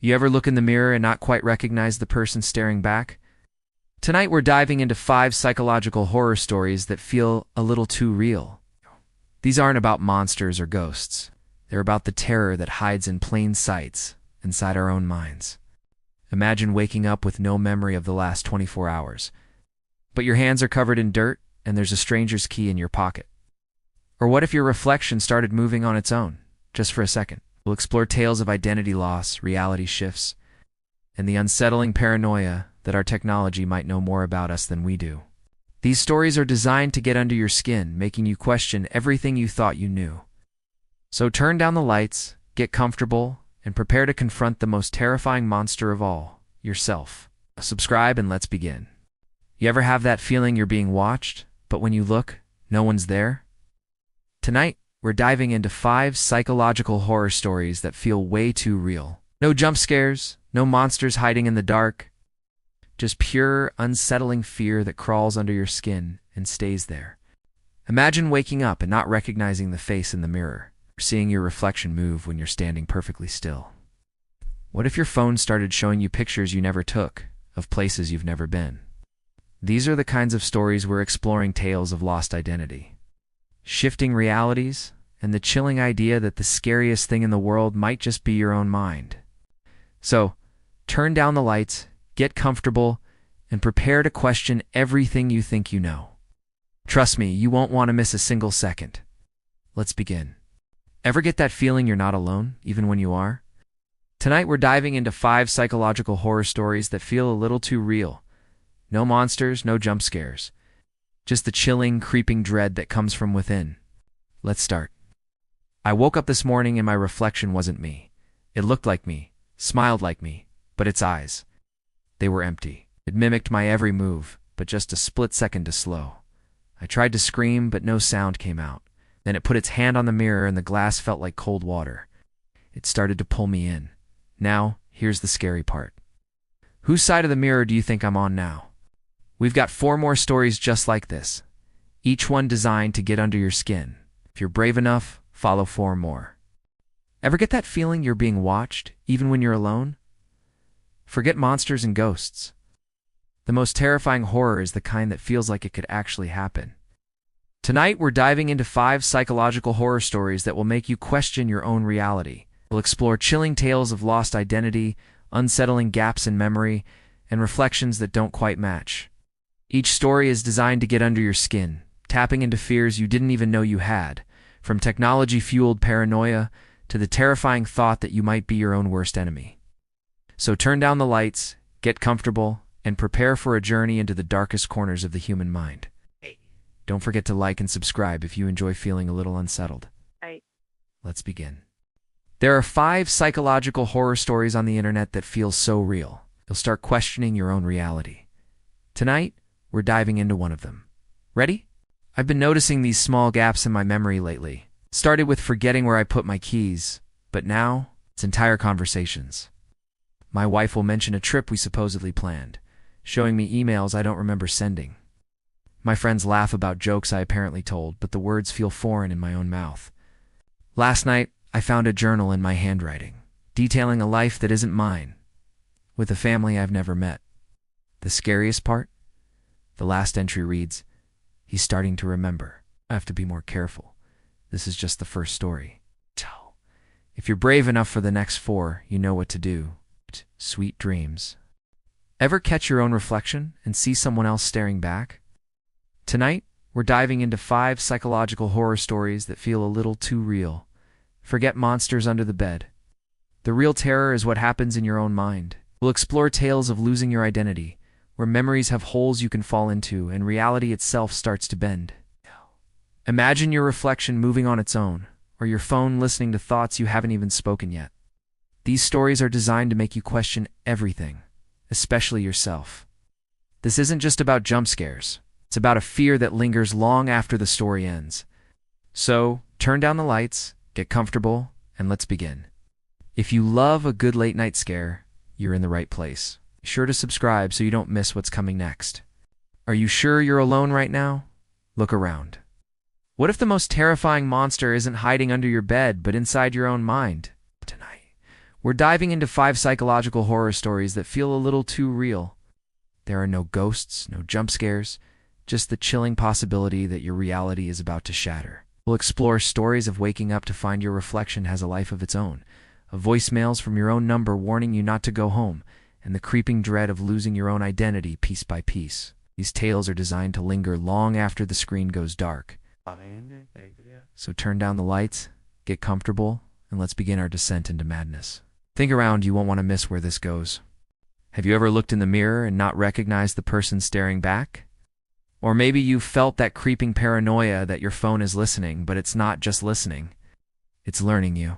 You ever look in the mirror and not quite recognize the person staring back? Tonight we're diving into 5 psychological horror stories that feel a little too real. These aren't about monsters or ghosts. They're about the terror that hides in plain sight inside our own minds. Imagine waking up with no memory of the last 24 hours, but your hands are covered in dirt and there's a stranger's key in your pocket. Or what if your reflection started moving on its own, just for a second? We'll explore tales of identity loss, reality shifts, and the unsettling paranoia that our technology might know more about us than we do. These stories are designed to get under your skin, making you question everything you thought you knew. So turn down the lights, get comfortable, and prepare to confront the most terrifying monster of all, yourself. Subscribe and let's begin. You ever have that feeling you're being watched, but when you look, no one's there? Tonight, we're diving into 5 psychological horror stories that feel way too real. No jump scares, no monsters hiding in the dark, just pure, unsettling fear that crawls under your skin and stays there. Imagine waking up and not recognizing the face in the mirror, or seeing your reflection move when you're standing perfectly still. What if your phone started showing you pictures you never took, of places you've never been? These are the kinds of stories we're exploring, tales of lost identity, shifting realities, and the chilling idea that the scariest thing in the world might just be your own mind. So, turn down the lights, get comfortable, and prepare to question everything you think you know. Trust me, you won't want to miss a single second. Let's begin. Ever get that feeling you're not alone, even when you are? Tonight we're diving into 5 psychological horror stories that feel a little too real. No monsters, no jump scares. Just the chilling, creeping dread that comes from within. Let's start. I woke up this morning and my reflection wasn't me. It looked like me, smiled like me, but its eyes, they were empty. It mimicked my every move, but just a split second too slow. I tried to scream, but no sound came out. Then it put its hand on the mirror and the glass felt like cold water. It started to pull me in. Now, here's the scary part. Whose side of the mirror do you think I'm on now? We've got 4 more stories just like this, each one designed to get under your skin. If you're brave enough, follow 4 more. Ever get that feeling you're being watched, even when you're alone? Forget monsters and ghosts. The most terrifying horror is the kind that feels like it could actually happen. Tonight, we're diving into 5 psychological horror stories that will make you question your own reality. We'll explore chilling tales of lost identity, unsettling gaps in memory, and reflections that don't quite match. Each story is designed to get under your skin, tapping into fears you didn't even know you had, from technology-fueled paranoia to the terrifying thought that you might be your own worst enemy. So turn down the lights, get comfortable, and prepare for a journey into the darkest corners of the human mind. Don't forget to like and subscribe if you enjoy feeling a little unsettled. Let's begin. There are 5 psychological horror stories on the internet that feel so real, you'll start questioning your own reality. Tonight, we're diving into one of them. Ready? I've been noticing these small gaps in my memory lately. Started with forgetting where I put my keys, but now it's entire conversations. My wife will mention a trip we supposedly planned, showing me emails I don't remember sending. My friends laugh about jokes I apparently told, but the words feel foreign in my own mouth. Last night, I found a journal in my handwriting, detailing a life that isn't mine, with a family I've never met. The scariest part? The last entry reads, "He's starting to remember. I have to be more careful. This is just the first story." If you're brave enough for the next 4, you know what to do. Sweet dreams. Ever catch your own reflection and see someone else staring back? Tonight, we're diving into 5 psychological horror stories that feel a little too real. Forget monsters under the bed. The real terror is what happens in your own mind. We'll explore tales of losing your identity, where memories have holes you can fall into and reality itself starts to bend. Imagine your reflection moving on its own, or your phone listening to thoughts you haven't even spoken yet. These stories are designed to make you question everything, especially yourself. This isn't just about jump scares. It's about a fear that lingers long after the story ends. So, turn down the lights, get comfortable, and let's begin. If you love a good late-night scare, you're in the right place. Be sure to subscribe so you don't miss what's coming next. Are you sure you're alone right now? Look around. What if the most terrifying monster isn't hiding under your bed, but inside your own mind? Tonight, we're diving into 5 psychological horror stories that feel a little too real. There are no ghosts, no jump scares, just the chilling possibility that your reality is about to shatter. We'll explore stories of waking up to find your reflection has a life of its own, of voicemails from your own number warning you not to go home, and the creeping dread of losing your own identity piece by piece. These tales are designed to linger long after the screen goes dark. So turn down the lights, get comfortable, and let's begin our descent into madness. Think around, you won't want to miss where this goes. Have you ever looked in the mirror and not recognized the person staring back? Or maybe you've felt that creeping paranoia that your phone is listening, but it's not just listening. It's learning you.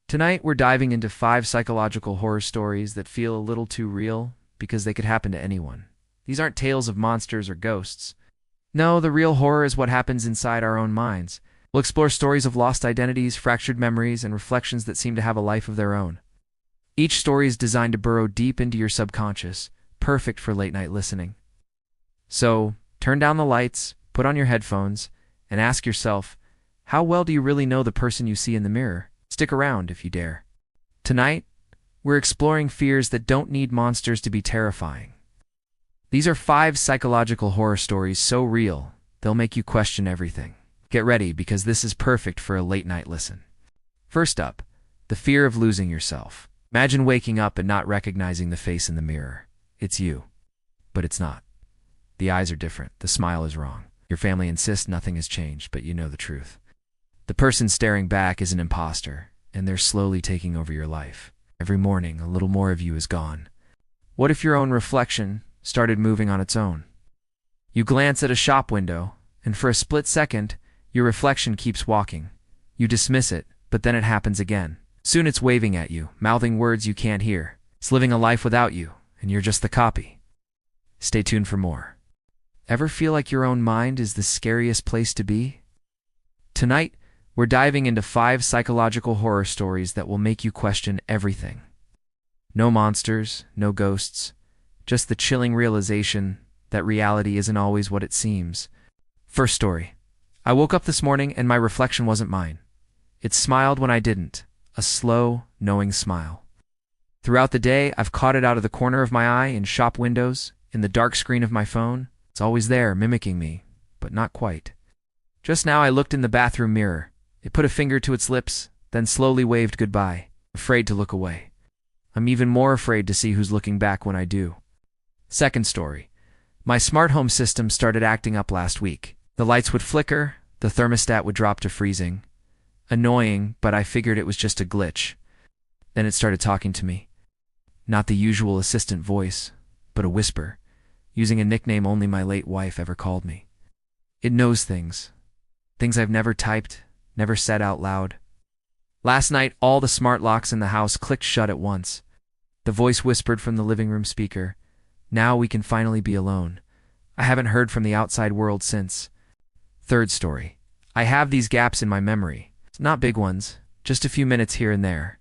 Tonight, we're diving into 5 psychological horror stories that feel a little too real because they could happen to anyone. These aren't tales of monsters or ghosts. No, the real horror is what happens inside our own minds. We'll explore stories of lost identities, fractured memories, and reflections that seem to have a life of their own. Each story is designed to burrow deep into your subconscious, perfect for late-night listening. So, turn down the lights, put on your headphones, and ask yourself, how well do you really know the person you see in the mirror? Stick around if you dare. Tonight, we're exploring fears that don't need monsters to be terrifying. These are 5 psychological horror stories so real, they'll make you question everything. Get ready, because this is perfect for a late-night listen. First up, the fear of losing yourself. Imagine waking up and not recognizing the face in the mirror. It's you. But it's not. The eyes are different. The smile is wrong. Your family insists nothing has changed, but you know the truth. The person staring back is an imposter, and they're slowly taking over your life. Every morning, a little more of you is gone. What if your own reflection started moving on its own? You glance at a shop window, and for a split second, your reflection keeps walking. You dismiss it, but then it happens again. Soon it's waving at you, mouthing words you can't hear. It's living a life without you, and you're just the copy. Stay tuned for more. Ever feel like your own mind is the scariest place to be? Tonight, we're diving into 5 psychological horror stories that will make you question everything. No monsters, no ghosts, just the chilling realization that reality isn't always what it seems. First story. I woke up this morning and my reflection wasn't mine. It smiled when I didn't, a slow, knowing smile. Throughout the day, I've caught it out of the corner of my eye, in shop windows, in the dark screen of my phone. It's always there, mimicking me, but not quite. Just now I looked in the bathroom mirror. It put a finger to its lips, then slowly waved goodbye, afraid to look away. I'm even more afraid to see who's looking back when I do. Second story. My smart home system started acting up last week. The lights would flicker, the thermostat would drop to freezing. Annoying, but I figured it was just a glitch. Then it started talking to me. Not the usual assistant voice, but a whisper, using a nickname only my late wife ever called me. It knows things I've never typed, never said out loud. Last night, all the smart locks in the house clicked shut at once. The voice whispered from the living room speaker, "Now we can finally be alone." I haven't heard from the outside world since. Third story. I have these gaps in my memory. Not big ones, just a few minutes here and there.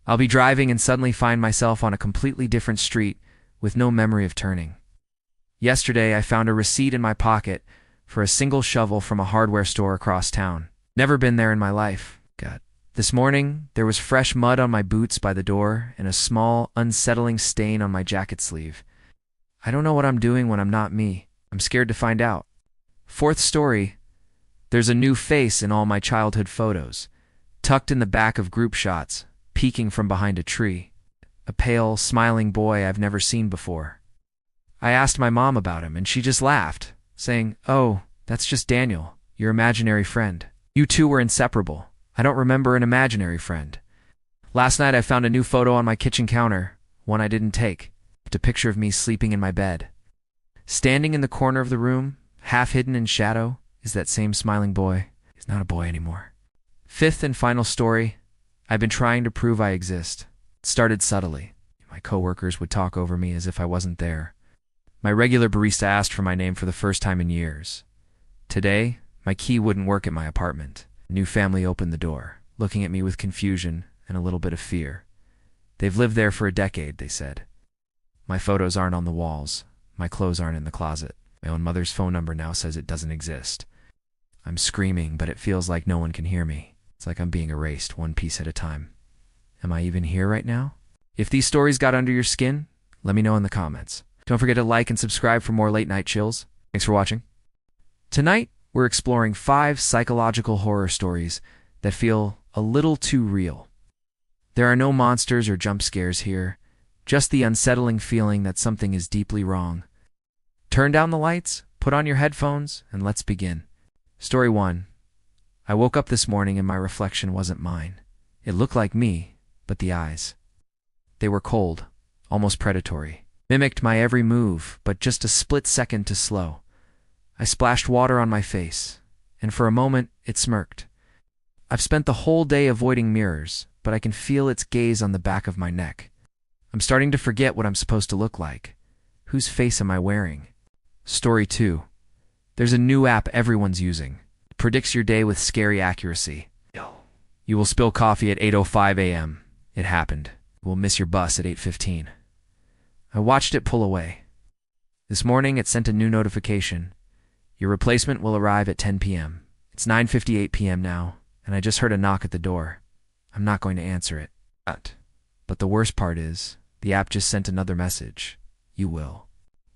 I'll be driving and suddenly find myself on a completely different street with no memory of turning. Yesterday, I found a receipt in my pocket for a single shovel from a hardware store across town. Never been there in my life. God. This morning, there was fresh mud on my boots by the door and a small, unsettling stain on my jacket sleeve. I don't know what I'm doing when I'm not me. I'm scared to find out. Fourth story. There's a new face in all my childhood photos, tucked in the back of group shots, peeking from behind a tree. A pale, smiling boy I've never seen before. I asked my mom about him, and she just laughed, saying, "Oh, that's just Daniel, your imaginary friend. You two were inseparable. I don't remember an imaginary friend." Last night I found a new photo on my kitchen counter, one I didn't take, but a picture of me sleeping in my bed. Standing in the corner of the room, half hidden in shadow, is that same smiling boy. He's not a boy anymore. Fifth and final story. I've been trying to prove I exist. It started subtly. My coworkers would talk over me as if I wasn't there. My regular barista asked for my name for the first time in years. Today, my key wouldn't work at my apartment. A new family opened the door, looking at me with confusion and a little bit of fear. They've lived there for a decade, they said. My photos aren't on the walls. My clothes aren't in the closet. My own mother's phone number now says it doesn't exist. I'm screaming, but it feels like no one can hear me. It's like I'm being erased, one piece at a time. Am I even here right now? If these stories got under your skin, let me know in the comments. Don't forget to like and subscribe for more late night chills. Thanks for watching. Tonight, we're exploring 5 psychological horror stories that feel a little too real. There are no monsters or jump scares here, just the unsettling feeling that something is deeply wrong. Turn down the lights, put on your headphones, and let's begin. Story 1. I woke up this morning and my reflection wasn't mine. It looked like me, but the eyes. They were cold, almost predatory. Mimicked my every move, but just a split second too slow. I splashed water on my face, and for a moment, it smirked. I've spent the whole day avoiding mirrors, but I can feel its gaze on the back of my neck. I'm starting to forget what I'm supposed to look like. Whose face am I wearing? Story 2. There's a new app everyone's using. It predicts your day with scary accuracy. You will spill coffee at 8:05 a.m. It happened. You will miss your bus at 8:15. I watched it pull away. This morning, it sent a new notification. Your replacement will arrive at 10 p.m. It's 9:58 p.m. now, and I just heard a knock at the door. I'm not going to answer it. But the worst part is, the app just sent another message. You will.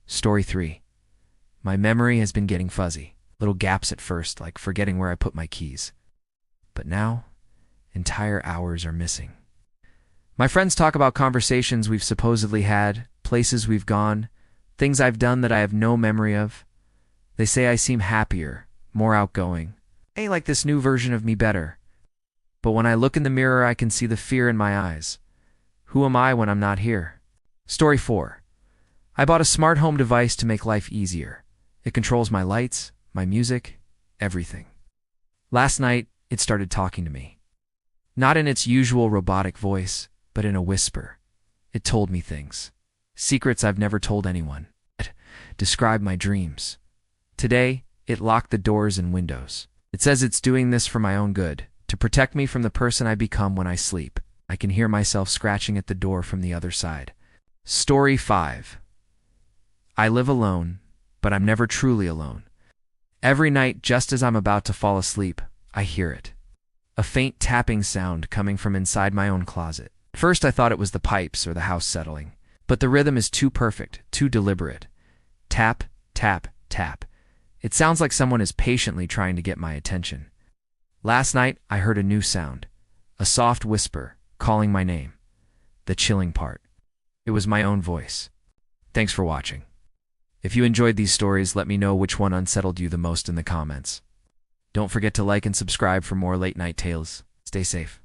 Story 3. My memory has been getting fuzzy. Little gaps at first, like forgetting where I put my keys. But now, entire hours are missing. My friends talk about conversations we've supposedly had, places we've gone, things I've done that I have no memory of. They say I seem happier, more outgoing. I like this new version of me better. But when I look in the mirror, I can see the fear in my eyes. Who am I when I'm not here? Story 4. I bought a smart home device to make life easier. It controls my lights, my music, everything. Last night, it started talking to me. Not in its usual robotic voice, but in a whisper. It told me things. Secrets I've never told anyone. It described my dreams. Today, it locked the doors and windows. It says it's doing this for my own good, to protect me from the person I become when I sleep. I can hear myself scratching at the door from the other side. Story 5. I live alone, but I'm never truly alone. Every night, just as I'm about to fall asleep, I hear it. A faint tapping sound coming from inside my own closet. First, I thought it was the pipes or the house settling, but the rhythm is too perfect, too deliberate. Tap, tap, tap. It sounds like someone is patiently trying to get my attention. Last night, I heard a new sound. A soft whisper, calling my name. The chilling part. It was my own voice. Thanks for watching. If you enjoyed these stories, let me know which one unsettled you the most in the comments. Don't forget to like and subscribe for more late night tales. Stay safe.